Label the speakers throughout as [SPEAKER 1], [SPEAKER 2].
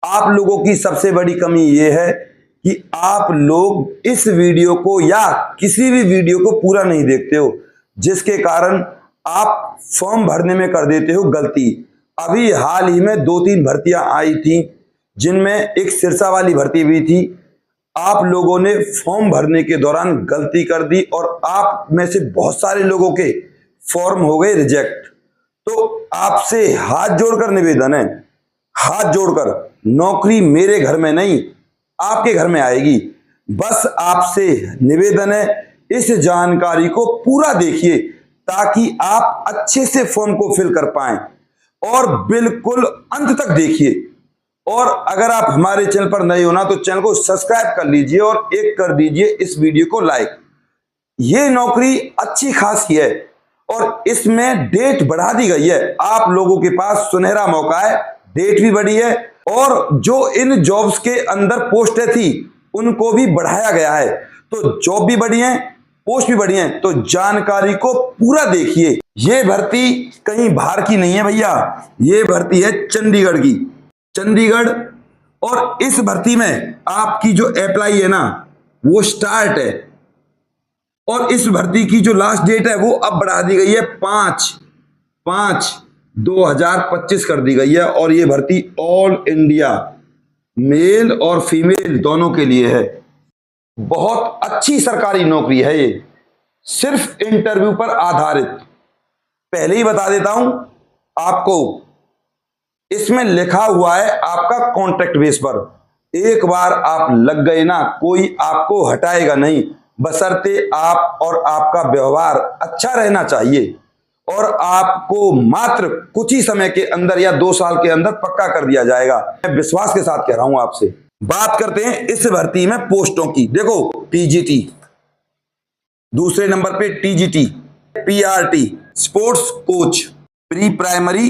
[SPEAKER 1] आप लोगों की सबसे बड़ी कमी यह है कि आप लोग इस वीडियो को या किसी भी वीडियो को पूरा नहीं देखते हो, जिसके कारण आप फॉर्म भरने में कर देते हो गलती। अभी हाल ही में 2-3 भर्तियां आई थी, जिनमें एक सिरसा वाली भर्ती भी थी। आप लोगों ने फॉर्म भरने के दौरान गलती कर दी और आप में से बहुत सारे लोगों के फॉर्म हो गए रिजेक्ट। तो आपसे हाथ जोड़कर निवेदन है, हाथ जोड़कर, नौकरी मेरे घर में नहीं आपके घर में आएगी। बस आपसे निवेदन है, इस जानकारी को पूरा देखिए ताकि आप अच्छे से फॉर्म को फिल कर पाएं और बिल्कुल अंत तक देखिए। और अगर आप हमारे चैनल पर नए हो ना तो चैनल को सब्सक्राइब कर लीजिए और एक कर दीजिए इस वीडियो को लाइक। ये नौकरी अच्छी खासी है और इसमें डेट बढ़ा दी गई है। आप लोगों के पास सुनहरा मौका है, डेट भी बढ़ी है और जो इन जॉब्स के अंदर पोस्टें थी उनको भी बढ़ाया गया है। तो जॉब भी बढ़ी है, पोस्ट भी बढ़ी है, तो जानकारी को पूरा देखिए। ये भर्ती कहीं बाहर की नहीं है भैया, ये भर्ती है चंडीगढ़ की, चंडीगढ़। और इस भर्ती में आपकी जो अप्लाई है ना वो स्टार्ट है और इस भर्ती की जो लास्ट डेट है वो अब बढ़ा दी गई है 5/5/2025 कर दी गई है। और ये भर्ती ऑल इंडिया मेल और फीमेल दोनों के लिए है। बहुत अच्छी सरकारी नौकरी है ये, सिर्फ इंटरव्यू पर आधारित। पहले ही बता देता हूं आपको, इसमें लिखा हुआ है आपका कॉन्ट्रैक्ट बेस पर। एक बार आप लग गए ना, कोई आपको हटाएगा नहीं, बशर्ते आप और आपका व्यवहार अच्छा रहना चाहिए। और आपको मात्र कुछ ही समय के अंदर या 2 साल के अंदर पक्का कर दिया जाएगा। मैं विश्वास के साथ कह रहा हूं आपसे। बात करते हैं इस भर्ती में पोस्टों की। देखो, पीजीटी, दूसरे नंबर पे TGT, PRT, sports coach, pre primary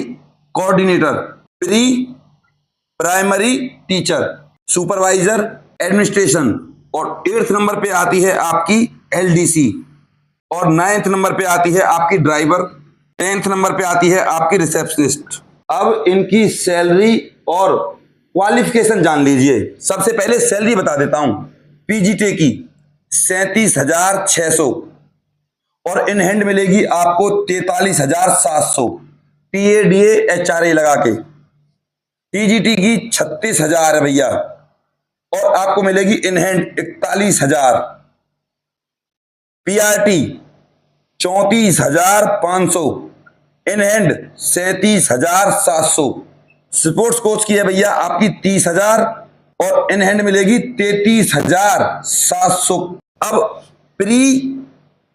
[SPEAKER 1] coordinator, pre primary teacher, supervisor administration. और 8th नंबर पे आती है आपकी एलडीसी और 9th नंबर पे आती है आपकी ड्राइवर, 10th नंबर पे आती है आपकी रिसेप्शनिस्ट। अब इनकी सैलरी और क्वालिफिकेशन जान लीजिए। सबसे पहले सैलरी बता देता हूं। पीजीटी की 37,600 और इन हैंड मिलेगी आपको 43,700 टीएडीए एचआरए लगा के। टीजीटी की 36,000 है भैया और आपको मिलेगी in hand 41,000। PRT 34,500, in hand 37,700। Sports coach की है भैया आपकी 30,000 और इन हैंड मिलेगी 33,700। अब प्री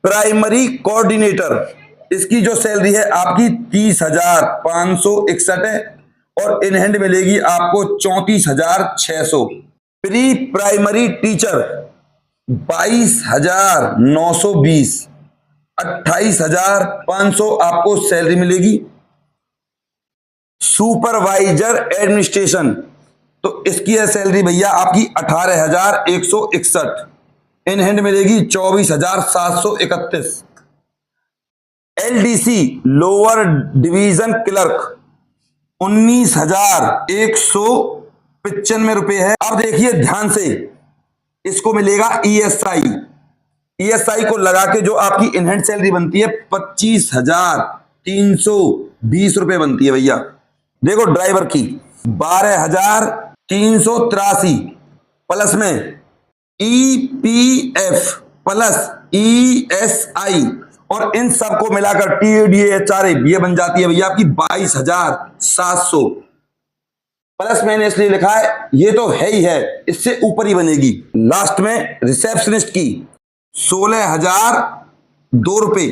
[SPEAKER 1] प्राइमरी कोऑर्डिनेटर, इसकी जो सैलरी है आपकी 30,561 है और इन हैंड मिलेगी आपको 34,600। प्री प्राइमरी टीचर 22,920, 28,500 आपको सैलरी मिलेगी। सुपरवाइजर एडमिनिस्ट्रेशन, तो इसकी है सैलरी भैया आपकी 18,161, इन हैंड मिलेगी 24,731। एलडीसी लोअर डिवीजन क्लर्क 19,195 रुपए है। अब देखिए ध्यान से, इसको मिलेगा ईएसआई। ईएसआई को लगा के जो आपकी इन हैंड सैलरी बनती है 25,320 रुपए बनती है भैया। देखो ड्राइवर की 12,383 प्लस में ईपीएफ प्लस ईएसआई और इन सबको मिलाकर टीडीएचआरए ये बन जाती है भैया आपकी 22,700। प्लस मैंने इसलिए लिखा है, ये तो है ही है, इससे ऊपर ही बनेगी। लास्ट में रिसेप्शनिस्ट की 16,002 रुपए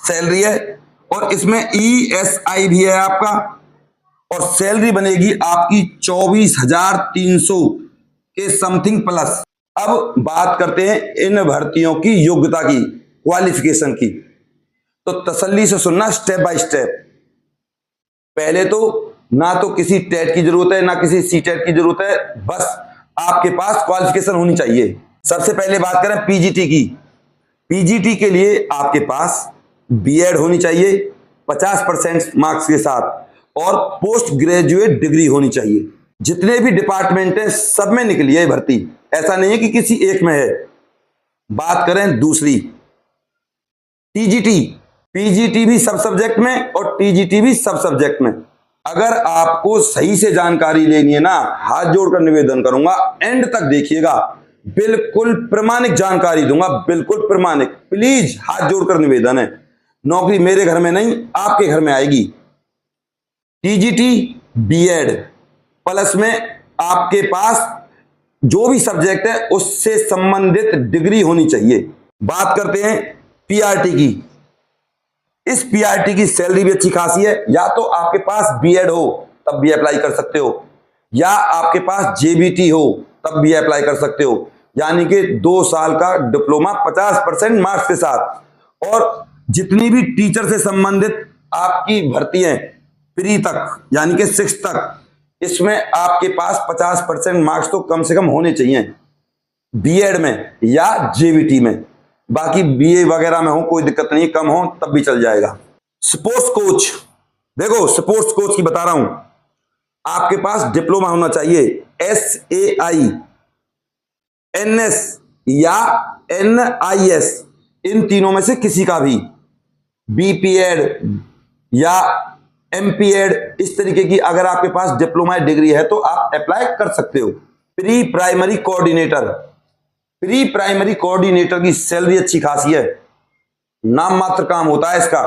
[SPEAKER 1] सैलरी है और इसमें ईएसआई भी है आपका और सैलरी बनेगी आपकी 24,300 के समथिंग प्लस। अब बात करते हैं इन भर्तियों की योग्यता की, क्वालिफिकेशन की। तो तसल्ली से सुनना स्टेप बाय स्टेप। पहले तो ना तो किसी टेट की जरूरत है ना किसी सीटेट की जरूरत है, बस आपके पास क्वालिफिकेशन होनी चाहिए। सबसे पहले बात करें पीजीटी की। पीजीटी के लिए आपके पास बीएड होनी चाहिए 50% मार्क्स के साथ और पोस्ट ग्रेजुएट डिग्री होनी चाहिए। जितने भी डिपार्टमेंट हैं सब में निकली है भर्ती, ऐसा नहीं है कि किसी एक में है। बात करें दूसरी, टीजीटी, पीजीटी भी सब सब्जेक्ट में और टीजीटी भी सब सब्जेक्ट में। अगर आपको सही से जानकारी लेनी है ना, हाथ जोड़कर निवेदन करूंगा, एंड तक देखिएगा, बिल्कुल प्रामाणिक जानकारी दूंगा, बिल्कुल प्रामाणिक। प्लीज हाथ जोड़कर निवेदन है, नौकरी मेरे घर में नहीं आपके घर में आएगी। टीजीटी बीएड प्लस में आपके पास जो भी सब्जेक्ट है उससे संबंधित डिग्री होनी चाहिए। बात करते हैं पीआरटी की। इस पीआरटी की सैलरी भी अच्छी खासी है। या तो आपके पास बीएड हो तब भी अप्लाई कर सकते हो, या आपके पास जेबीटी हो तब भी अप्लाई कर सकते हो, यानी कि 2 साल का डिप्लोमा 50% मार्क्स के साथ। और जितनी भी टीचर से संबंधित आपकी भर्ती है प्री तक यानी कि 6 तक, इसमें आपके पास 50% मार्क्स तो कम से कम होने चाहिए बीएड में या जेबीटी में। बाकी बीए वगैरह में हो कोई दिक्कत नहीं, कम हो तब भी चल जाएगा। स्पोर्ट्स कोच, देखो स्पोर्ट्स कोच की बता रहा हूं, आपके पास डिप्लोमा होना चाहिए SAI, NS या NIS, इन तीनों में से किसी का भी, BPEd या MPEd, इस तरीके की अगर आपके पास डिप्लोमा डिग्री है तो आप अप्लाई कर सकते हो। Pre primary coordinator, pre primary coordinator की सैलरी अच्छी खासी है, नाम मात्र काम होता है इसका।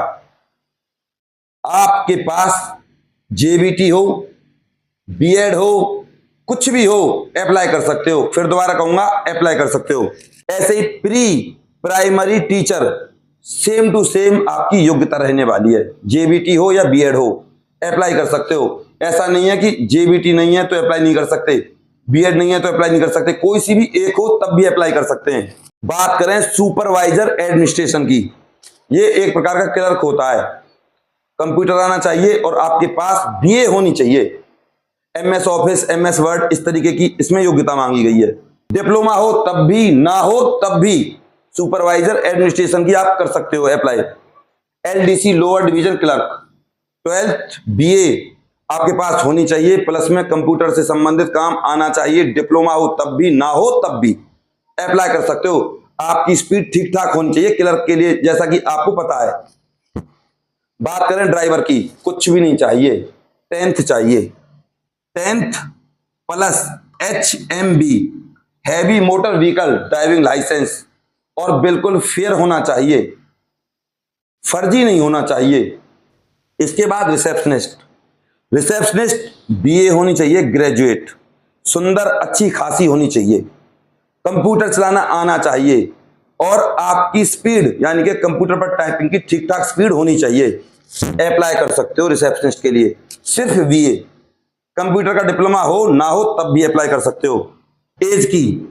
[SPEAKER 1] आपके पास जेबीटी हो, बीएड हो, कुछ भी हो, अप्लाई कर सकते हो। फिर दोबारा कहूंगा, अप्लाई कर सकते हो। ऐसे ही pre primary teacher, same to same आपकी योग्यता रहने वाली है, जेबीटी हो या बीएड हो, अप्लाई कर सकते हो। ऐसा नहीं है कि जेबीटी नहीं है तो अप्लाई नहीं कर सकते, बीएड नहीं है तो अप्लाई नहीं कर सकते, कोई सी भी एक हो तब भी अप्लाई कर सकते हैं। बात करें सुपरवाइजर एडमिनिस्ट्रेशन की, ये एक प्रकार का क्लर्क होता है। कंप्यूटर आना चाहिए और आपके पास बीए होनी चाहिए, MS ऑफिस, MS वर्ड, इस तरीके की इसमें योग्यता मांगी गई है। डिप्लोमा हो तब भी, ना हो तब भी सुपरवाइजर एडमिनिस्ट्रेशन की आप कर सकते हो apply. LDC lower division clerk, 12th BA आपके पास होनी चाहिए, प्लस में कंप्यूटर से संबंधित काम आना चाहिए। डिप्लोमा हो तब भी, ना हो तब भी अप्लाई कर सकते हो। आपकी स्पीड ठीक ठाक होनी चाहिए क्लर्क के लिए, जैसा कि आपको पता है। बात करें ड्राइवर की, कुछ भी नहीं चाहिए, 10th चाहिए, 10th plus HMB heavy motor vehicle driving licence, और बिल्कुल फेयर होना चाहिए, फर्जी नहीं होना चाहिए। इसके बाद रिसेप्शनिस्ट, रिसेप्शनिस्ट बीए होनी चाहिए ग्रेजुएट, सुंदर अच्छी खासी होनी चाहिए, कंप्यूटर चलाना आना चाहिए, और आपकी स्पीड यानी कि कंप्यूटर पर टाइपिंग की ठीक ठाक स्पीड होनी चाहिए। अप्लाई कर सकते हो रिसेप्शनिस्ट के लिए, सिर्फ बीए, कंप्यूटर का डिप्लोमा हो ना हो तब भी अप्लाई कर सकते हो। एज की,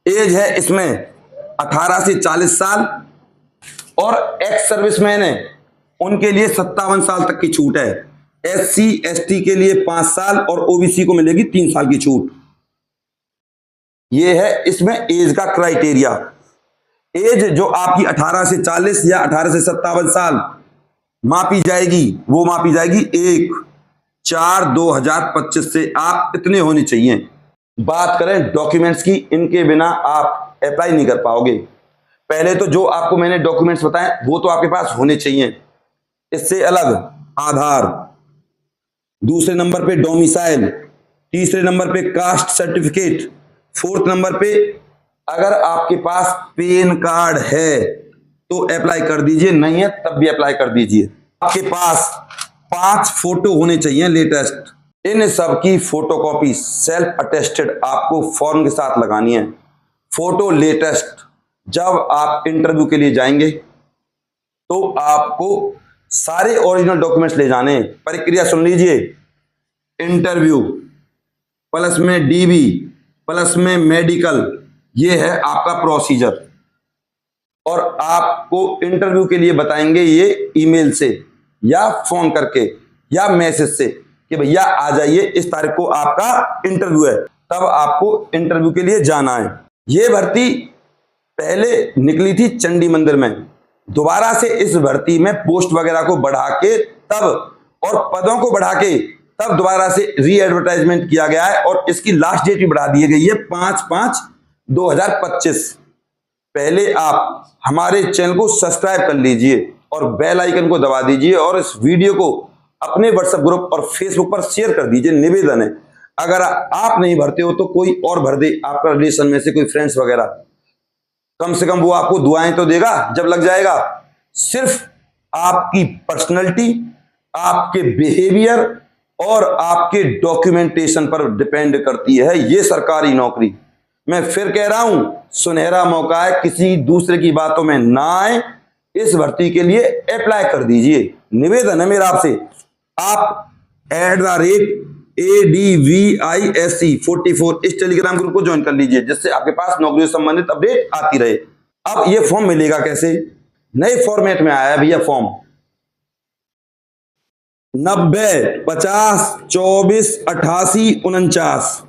[SPEAKER 1] एज है इसमें 18 से 40 साल, और एक्स सर्विसमैन है उनके लिए 57 साल तक की छूट है। SC ST के लिए 5 साल और OBC को मिलेगी 3 साल की छूट। यह है इसमें एज का क्राइटेरिया। एज जो आपकी 18 से 40 या 18 से 57 साल मापी जाएगी, वो मापी जाएगी 1/4/2025 से, आप इतने होने चाहिए। बात करें डॉक्यूमेंट्स की, इनके बिना आप अप्लाई नहीं कर पाओगे। पहले तो जो आपको मैंने डॉक्यूमेंट्स बताए वो तो आपके पास होने चाहिए, इससे अलग आधार, दूसरे नंबर पे डोमिसाइल, तीसरे नंबर पे कास्ट सर्टिफिकेट, 4th नंबर पे अगर आपके पास पैन कार्ड है तो अप्लाई कर दीजिए, नहीं है तब भी अप्लाई कर दीजिए। आपके पास 5 फोटो होने चाहिए लेटेस्ट, इन सब की फोटोकॉपी सेल्फ अटेस्टेड आपको फॉर्म के साथ लगानी है। फोटो लेटेस्ट, जब आप इंटरव्यू के लिए जाएंगे तो आपको सारे ओरिजिनल डॉक्यूमेंट्स ले जाने हैं। प्रक्रिया सुन लीजिए, इंटरव्यू प्लस में DB प्लस में मेडिकल, ये है आपका प्रोसीजर। और आपको इंटरव्यू के लिए बताएंगे ये ईमेल से या फोन करके या मैसेज से कि भैया आ जाइए, इस तारीख को आपका इंटरव्यू है, तब आपको इंटरव्यू के लिए जाना है। ये भर्ती पहले निकली थी चंडी मंदिर में, दोबारा से इस भर्ती में पोस्ट वगैरह को बढ़ा के तब, और पदों को बढ़ा के तब दोबारा से री एडवर्टाइजमेंट किया गया है और इसकी लास्ट डेट भी बढ़ा दी गई है 5/5/2025। पहले आप हमारे चैनल को सब्सक्राइब कर लीजिए और बेल आइकन को दबा दीजिए और इस वीडियो को अपने व्हाट्सएप ग्रुप और फेसबुक पर शेयर कर दीजिए। निवेदन है, अगर आप नहीं भरते हो तो कोई और भर दे, आपका रिलेशन में से कोई फ्रेंड्स वगैरह, कम से कम वो आपको दुआएं तो देगा जब लग जाएगा। सिर्फ आपकी पर्सनैलिटी, आपके बिहेवियर और आपके डॉक्यूमेंटेशन पर डिपेंड करती है ये सरकारी नौकरी। मैं फिर कह रहा हूं, सुनहरा मौका है, किसी दूसरे की बातों में ना आए, इस भर्ती के लिए अप्लाई कर दीजिए। निवेदन है मेरा आपसे, आप @ADVISC44 इस टेलीग्राम ग्रुप को ज्वाइन कर लीजिए, जिससे आपके पास नौकरी से संबंधित अपडेट आती रहे। अब ये फॉर्म मिलेगा कैसे? नए फॉर्मेट में आया है भैया फॉर्म, 9050248849।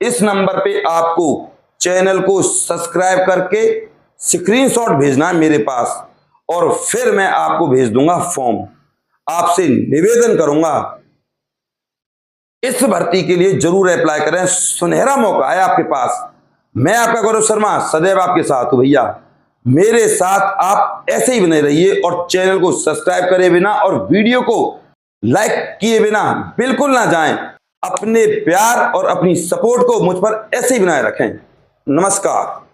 [SPEAKER 1] इस नंबर पे आपको चैनल को सब्सक्राइब करके स्क्रीनशॉट भेजना है मेरे पास और फिर मैं आपको भेज दूंगा फॉर्म। आपसे निवेदन करूंगा, इस भर्ती के लिए जरूर अप्लाई करें, सुनहरा मौका है आपके पास। मैं आपका गौरव शर्मा सदैव आपके साथ हूं भैया, मेरे साथ आप ऐसे ही बने रहिए और चैनल को सब्सक्राइब करे बिना और वीडियो को लाइक किए बिना बिल्कुल ना जाएं। अपने प्यार और अपनी सपोर्ट को मुझ पर ऐसे ही बनाए रखें। नमस्कार।